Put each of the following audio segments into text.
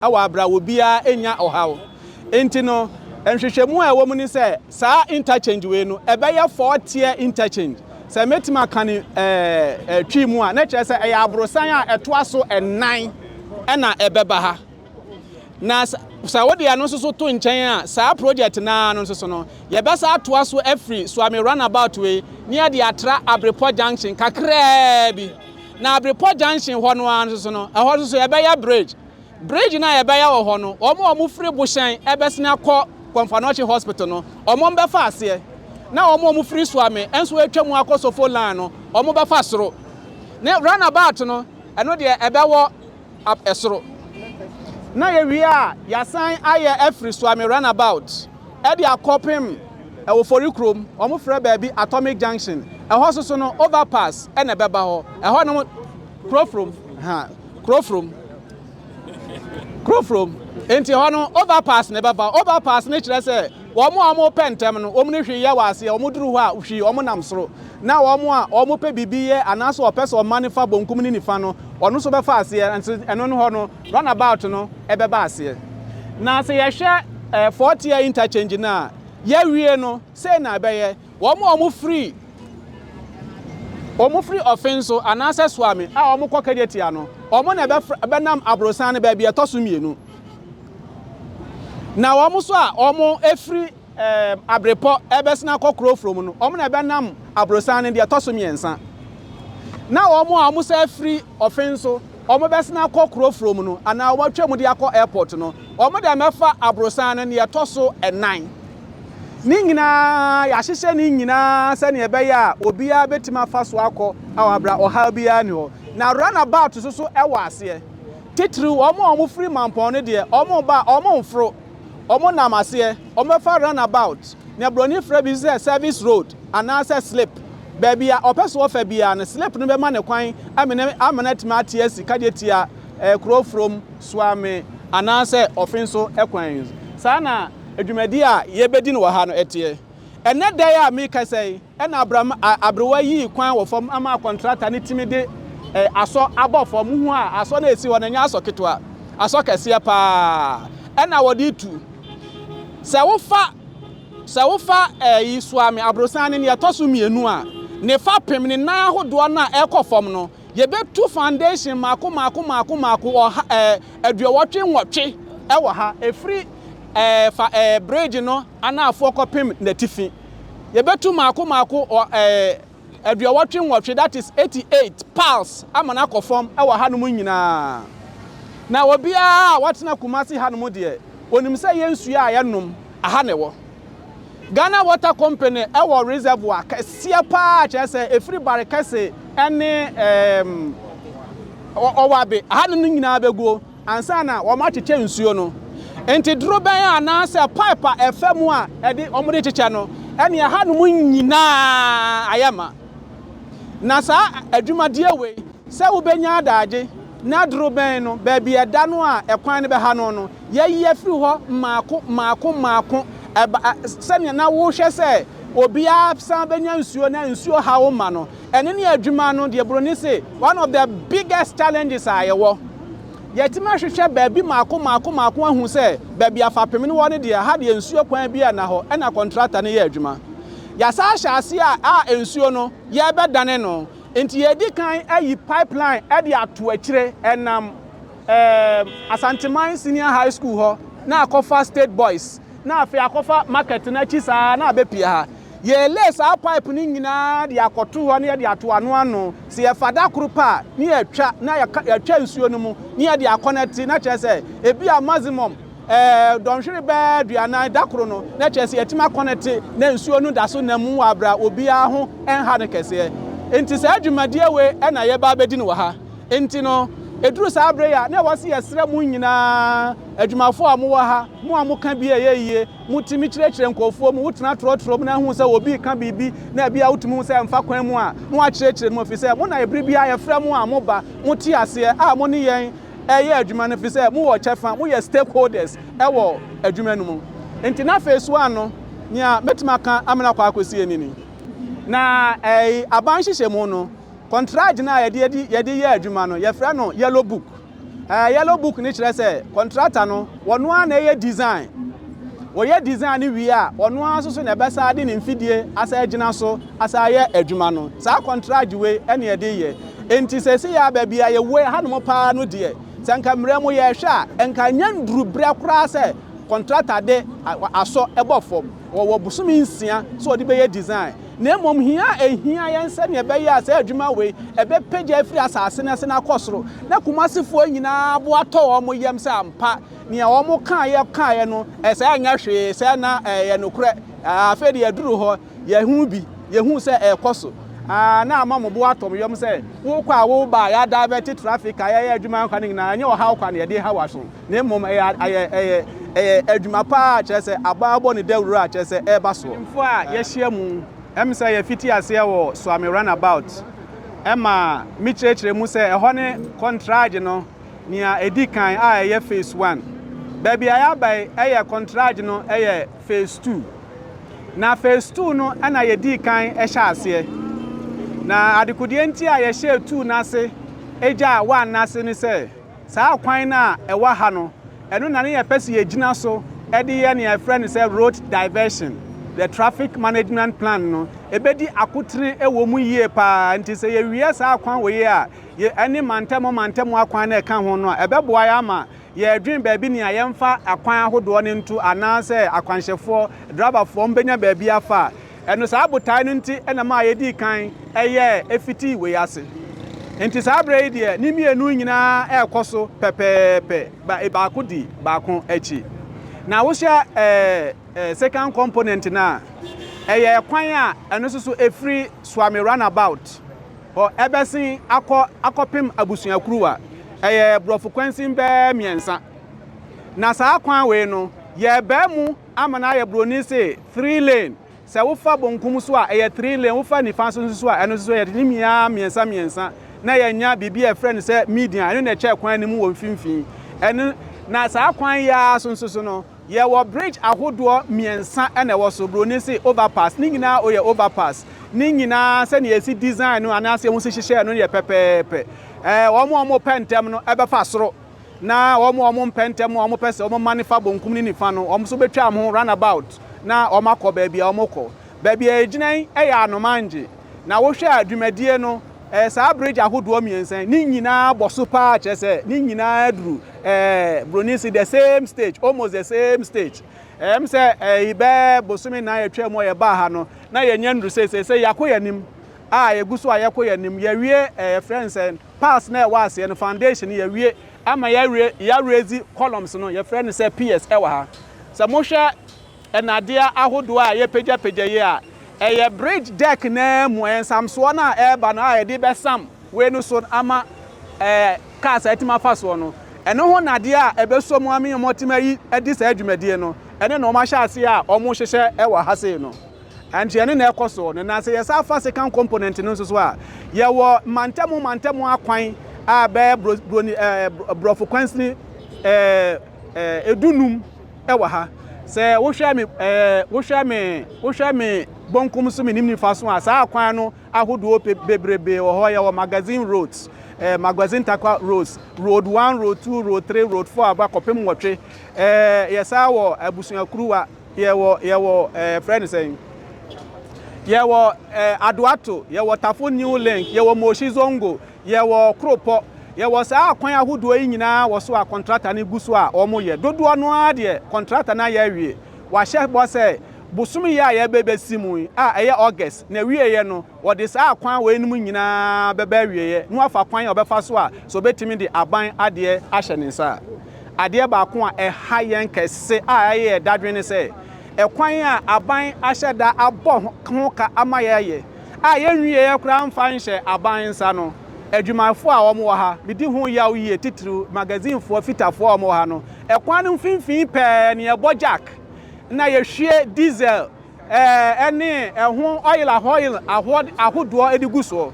awa abra obia enya ohaw enti no enhwehwemu a womu ni se saa interchange we no ebeye 4-tier interchange se metima kan twimu a na kire se eya abrosan a etoa so enan na ebeba ha na sa wodi ano so to nchen a saa project na no so no ye be sa atoa so every Suame roundabout we near the Atra Abrepo junction kakra bi na Abrepo junction ho no an so no ehо so ye be ya bridge na ye be ya wo ho no omo free bushan ebesina kọ Konfanochi hospital no omo be fa ase na omo free Suame enso atwamu akoso fo line no omo be fa soro na roundabout no eno de ebe wo esoro na ye wi a yasan aye every Suame roundabout e de akopem e wo fori krom omo frɛ baabi Atomic Junction e ho so no overpass e na beba ho e ho no Crowfrom enti ho no overpass ne beba overpass ne kire se omo pentem no omo ne hwe ye wase omo duru ho a hwi omo nam soro na omo pe bibiye anaso opeso manifa bonkum ni nifa no ono so be fa ase eno no ho no roundabout no e beba ase na se ye hwe 4-tier interchange na ye wie no say na beye omo free offenso anase Suame a omo kokadetia no omo na be nam abrosan ne ba bia toso mienu na omo so a omo efri Abrepo ebesina kokro from no omo na be nam abrosan ne de toso miensa na omo so efri offenso omo besina kokro from no ana omo twam de akọ airport no omo de mefa abrosan ne toso enan ni nyina ya hyehye ni nyina se ne ebe ya obia betima fa so akọ awabra oha bia ni ho na roundabout so ewa ase titiri omo free mampon ne de omo mfro omo namase omo fa roundabout ne broni fra bi service road anase slip baby a opeso ofa bia ne slip no be ma ne kwan amene timati asika de tia Crowfrom Suame anase offenso ekwan sana adwumadi a yebedi no ha no etie ene dai a mi ka sei ena abrewa yi kwan wo fam ama contractor ne timi de aso abofom hu a aso na esi wo na nya aso ketwa aso kese pa ena wodi tu se wo fa yi Suame abrosan ne etoso mienu a ne fa pem ne nan ahodo na ekofom no yebetu foundation mako aduowotwe nwotwe ewo ha efri bridge no ana afọ kopim na tifi yebetu mako aduowotwe nwotwe that is 88 pals amana kofom ewo ha no mu nyina na obia watena Kumasi ha no mu de onim se yensu a yenom aha ne wo Ghana Water Company ewo reservoir kasia pa chese efri barikase ene owabe aha no nyina beguo ansa na wo ma cheche nsuo no enti duro ben anase pipe efemu a ede omode cheche no ene aha no nyina ayama na sa adwumade we se wo benya adaje na duro ben no ba bia da no a ekwan ne be ha no ye afiri ho maako senya na wo hwe se obia san benya nsuo na nsuo ha wo ma no ene ne adwuma no de broni se one of the biggest challenges ayewo yetima hwehwe baabi maako ahu se baabi afapem ne wone de ha de nsuo kwan bia na ho ena contractor ne ye adwuma ya sa hyase a nsuo no ye bedane no enti ye di kan ayi pipeline e de ato akire enam Asanteman Senior High School ho na akofa State Boys na afi akofa market na chisa na abepia ha ye lace a pipe ni nyina de akoto ho na de ato ano se ye fada krupa ni atwa na ya twa nsuo no mu ni de connect na chese ebi a maximum donhwere ba duana dakro no na chese yetima connect na nsuo no da so na mu abra obi a ho enha ne kese enti se adwumadie we na ye ba bedi no wa ha enti no eduru sa abre ya na wose yesre mu nyina adwumafo a mu wa ha mu amuka bi eyeye mutimi kirekire nkofo mu wutena trotro mu na hu se obi ka bibi na bia wutumi se mfa kwan mu a mu a kirekire mu ofise mu na ebri bia yefre mu a mu ba muti ase a mu ne yen eye adwuma no ofise mu wo chefa mu ye stakeholders ewo adwuma no mu enti na phase 1 no nya metima ka amena kwa akosi enini na aban hyehyɛ mu no contract na yede ye adwuma no ye frɛ no yellow book yellow book ni kyerɛ sɛ contractor no wɔno a na ɛyɛ design wɔyɛ design ni wie a wɔno a nso so na ɛbɛsa de ne mfidie asa gyina so asa yɛ adwuma no saa contract we ɛne ɛde yɛ enti sɛ sɛ yɛ aba bia yɛ we hanom paa no deɛ sɛ nka mmerɛ mu yɛ hwɛ a nka nya nduru brɛ koraa sɛ contractor de aso ɛbɔ fam wɔwɔ busumi nsia so ɔde bɛyɛ design na mmom hia ehia yɛn sɛ ne ɛbɛyɛ a sɛ adwuma we ɛbɛpagya afiri asase na se na kɔsoro na kumasefoɔ nyinaa bo atɔ wɔn yɛm sɛ ampa nea wɔn kaayɛ no ɛsɛ anya hwee sɛ na yɛ nokorɛ afɛ de yɛduru hɔ yɛhu bi yɛhu sɛ ɛkɔ so na ama mo bo atɔ yɛm sɛ wo kɔ a wo ba ya divert traffic a yɛyɛ adwuma nkwa ne nyinaa nyɛ ɔhaw kwa ne yɛde ha waso na mmom ɛyɛ adwuma paa kyerɛ sɛ abaabɔ ne dawuro a kyerɛ sɛ ɛba so mfo a yɛhyia mu sɛ yɛfiti aseɛ wɔ Suame roundabout ɛma mikyerɛkyerɛ mu sɛ ɛhɔ ne contract no nea edi kan a ɛyɛ phase 1 baabi a yɛabae ɛyɛ contract no ɛyɛ phase 2 na phase 2 no ɛna yɛdi kan ɛhyɛ aseɛ na adekodeɛ nti a yɛhyɛ 2 n'ase egya 1 n'ase ne sɛ saa kwan na ɛwɔ ha no ɛno na ne yɛpɛ sɛ yɛgyina so ɛde yɛ ne yɛfrɛ ne sɛ road diversion the traffic management plan no ebedi akotire ewo mu yie pa nti se ye wie saa kwan wo ye a ye ani mantemo akwan na eka ho no ebeboa ya ma ye adwin baabi ne ayemfa akwan ahodo ne ntu anase akwanhyefo driverfo mbenya baabi afa eno saa botai no nti ena ma ye di kan eye efiti we ase nti saa bre de ni mienu nyina ekoso pepepe ba akodi ba kon achi na wo hye second component na ɛyɛ kwan a ɛno so efiri Suame roundabout or ebesin akɔpem abusuakuruwa ɛyɛ brɔfo kwansin bɛɛ miɛnsa na saa kwan we no yɛ bɛɛ mu amana yɛ broni se 3 lane sɛ wo fa bonkum so a ɛyɛ 3 lane wo fa nifa so a ɛno so yɛ nimia miɛnsa na yɛ nya bibi e friend sɛ media ɛno na ɛkyɛ kwan ne mu wɔ mfimfin ɛno na saa kwan ya so no ye wo bridge ahodo miensa ene wo so bro ni se overpass ni nyina o ye overpass ni nyina se ne yesi design no anase wo se hihye no ye pepepe wo pentem no ebefa soro na wo pentem wo pese wo manifa bonkum ni nifa no wo so betwa am ho roundabout na wo makọ baabi a wo kọ baabi a eginan ya anomanje na wo hwe adwumadie no saa bridge ahodo miensa ni nyina boso pa chese ni nyina duru broni see the same stage almost the same stage say ibe bosumi na yetwa mo ye ba ha no na ye nyandru say yakoyanim yeguso yakoyanim ye wie friends pass na wa ase no foundation ye wie ama ya raise columns no ye friend say PS e wa ha sa mo hwe enadea ahodo a ye pagya ye a eye bridge deck na mu ensamso na eba na ye de besam we no so ama cars atima faso no eno ho nade a ebeso mu ame motima yi edi sa adwumadie no ene na o ma hya ase a o mo hyehye e wa ha sei no and ene na ekoso no na say yes afa second component no so a ye wo mantemu akwan a be brofo kwansini edunum e wa ha say wo hwa me bonkum so menim ni faso a saa kwan no ahodo bebrebe wo ho ye wo magazine roads magazine takwa roads road 1 road 2 road 3 road 4 aba kopem nwotwe yesa wo abusuakuruwa ye wo friend saying ye wo adoato ye wo tafo new link ye wo moshi zongo ye wo kropo ye wo saa kwan ahodo yi nyina wo so a contractor ne guso a omo ye dodo no a de contractor na ya wie wa hye bo say busumi ya ye bebesimu a eye August na wieye no wo de saa kwan we enum nyina beba wieye no afa kwan ya obefa so a so betimi de aban ade ahye ne nsa ade ba ko a hayen kese a eye dadwene se kwan a aban ahye da abọ ho ka ama ye a ye wieye kura mfa nhye aban nsa no adwumafo a wo mo ha bidi ho ya wiye titru magazine fo fitafo wo mo ha no kwan no mfimfin pe ne jack na yehwie diesel ene ho oil ahodo ediguso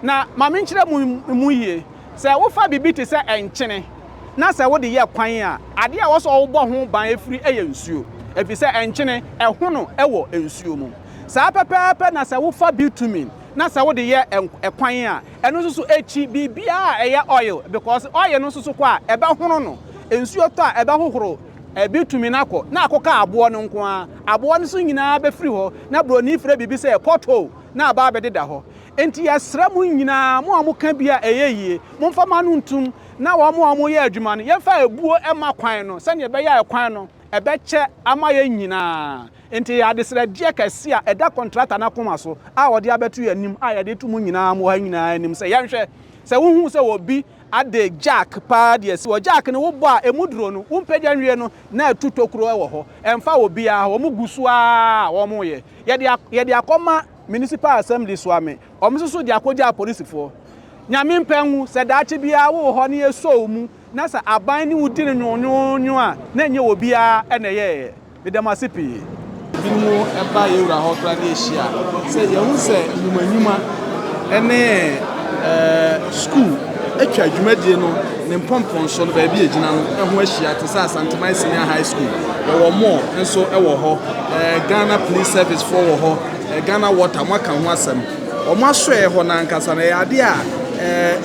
na mame nkyere mu yie se wo fa bibi te se enkyene na se wo de ye kwan a ade a wo so wo bɔ ho ban efiri eye nsuo efi se enkyene ɛho no ɛwɔ nsuo mu saa pepepe na se wo fa bitumen na sa wo de ye ekwan a eno so echi bibia a eye oil because oil no so kwa ebe hono no ensuo to a ebe hohoro ebi tumi nako na akoka abo no nko a abo no so nyina be free ho na broni frɛ bibi sɛ pothole na aba abededa ho enti yɛsrɛ mu nyina mo amuka bia eyeyie momfa ma no ntum na wo mo yɛ adwuma no yɛmfa ebuo ema kwan no sɛ ne be yɛ kwan no ebeche ama ye nyina enti ya desere die kase a eda contractor na koma so a wode abetu yanim a ya de tu mu nyina mo ha nyina anim se yenhwe se wohu se obi ade jack pa de si wo jack ne wo bo a emuduro no wo mpagya nwie no na atutokuro e wo ho emfa obi a wo mu gusu a wo mo ye ye de akoma municipal assembly Suame omsusu de akogya police fo nyame mpanwu se daache bia wo ho ne yeso mu na sa aban ni wudi ne nwonwonwo a na nye obi a na ye medamasipi bimu eba yewura ho kra na ehia se yehu se nyumanyuma ene school etwa adwumadie no ne mpompon so no ba bi egina no eho ahia te sa Santamai Senior High School wo mo nso ewo ho Ghana Police Service for wo ho Ghana Water maka ho asem o ma so e ho na nkasa na ya de a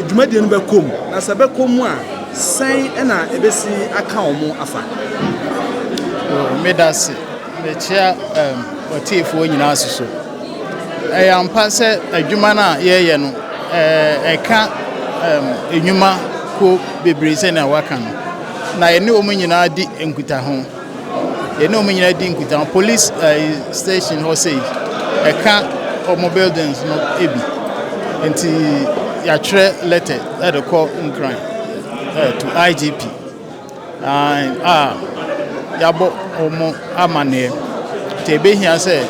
adwumadie no bekom na se bekom a sai ena ebesi aka omo afa medasi mechia otifo nyina asuso ampa se adwuma na ye no eka enwuma ko bebre se na waka no na ye ne omo nyina di enkuta ho ye ne omo nyina di enkuta police station ho say eka omo buildings no ebi enti ya tre letter that the call crime to IGP and yabo omo amane te be hia se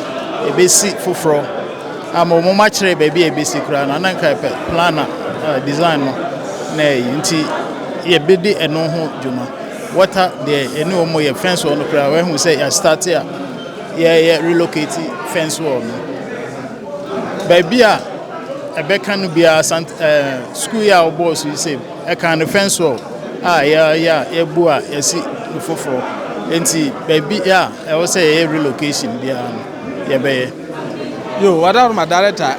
ebesi foforo omo ma kire be bi ebesi kura na nanka pe planner design no na nti ye bedi eno ho djuma water there eni omo ye fence wall no kura we hu se ya start ya ye relocate fence wall no ba bia ebeka no bia school ya oboss you say e kan fence wall ya ebu a yesi foforo enti baby ya e wo say relocation bia ye be yo wadaru ma director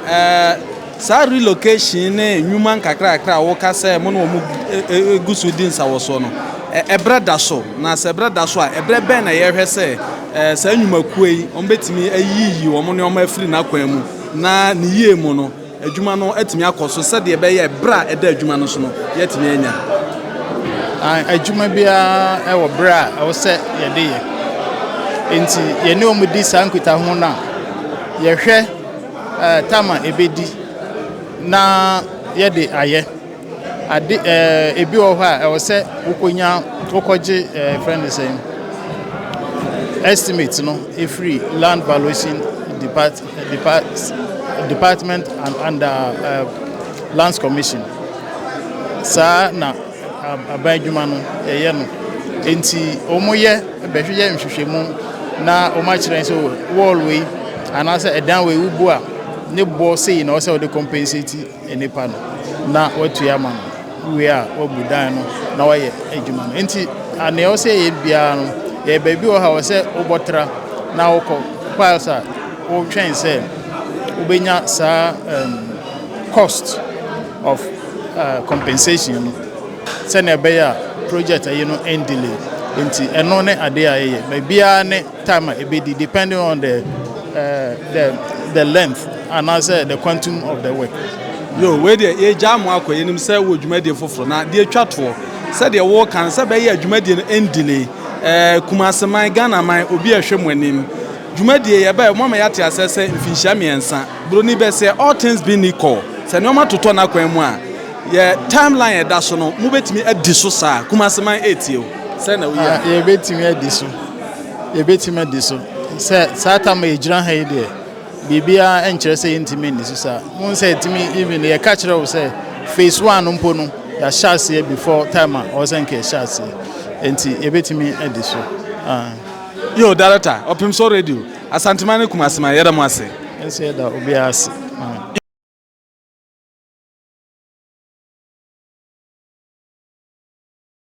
sa relocation ne nyuma nkakra wo ka say mo no mu gusu din sa wo so no ebreda so na se ebreda so a ebre ben na ye hwe say sa nyuma kuei on betimi ayiyi wo mo ne o ma afiri na kwan mu na ne yie mu no adwuma no atimi akoso se de be ye bra eda adwuma no so no yetimi anya adwuma bia e wo bra e wo se ye de ye enti ye ne omudi sankuta ho na ye hwe tama ebedi na ye de aye ade ebi wo ho a e wo se ukonya ukoje friend the same estimate no free land valuation department and under lands commission sa na abadwuma no ye no enti omoye behwe nhwehwemu na o ma kire so wall way anase edan way ubu a ne bo sei na o se o de compensate enipa no na watu ya ma we a obudan no na waye adwuma no enti ane o se ye bia no ye baby o ha o se obotra na okọ kwasa o twen se ubenya sa cost of compensation se na be ya project end delay enti eno ne ade aye ma bia ne time ebedi depending on the length and also the quantum of the work yo we dey ye jamu akoyenim se wo dwumade foforo na de atwato se de wo kan se be ye dwumade end delay kumaseman Ghana man obi ahwem anim dwumade ye ba mo ma yate asese mfinhia miensa broni be se all things being equal se no ma toto na kwan mu a ye timeline da so no mu betimi adi so sa kumaseman 8 o se na we ya ye betimi adi so se sata ma ejira ha ide bibia enkere se intimi ni so sa mun se intimi even ye catch row se phase 1 mpo no ya shase before timer o se nke shase enti ye betimi adi so yo director Opemsuo radio Asantuma ne kumaseman yeda mo ase ense da obi ase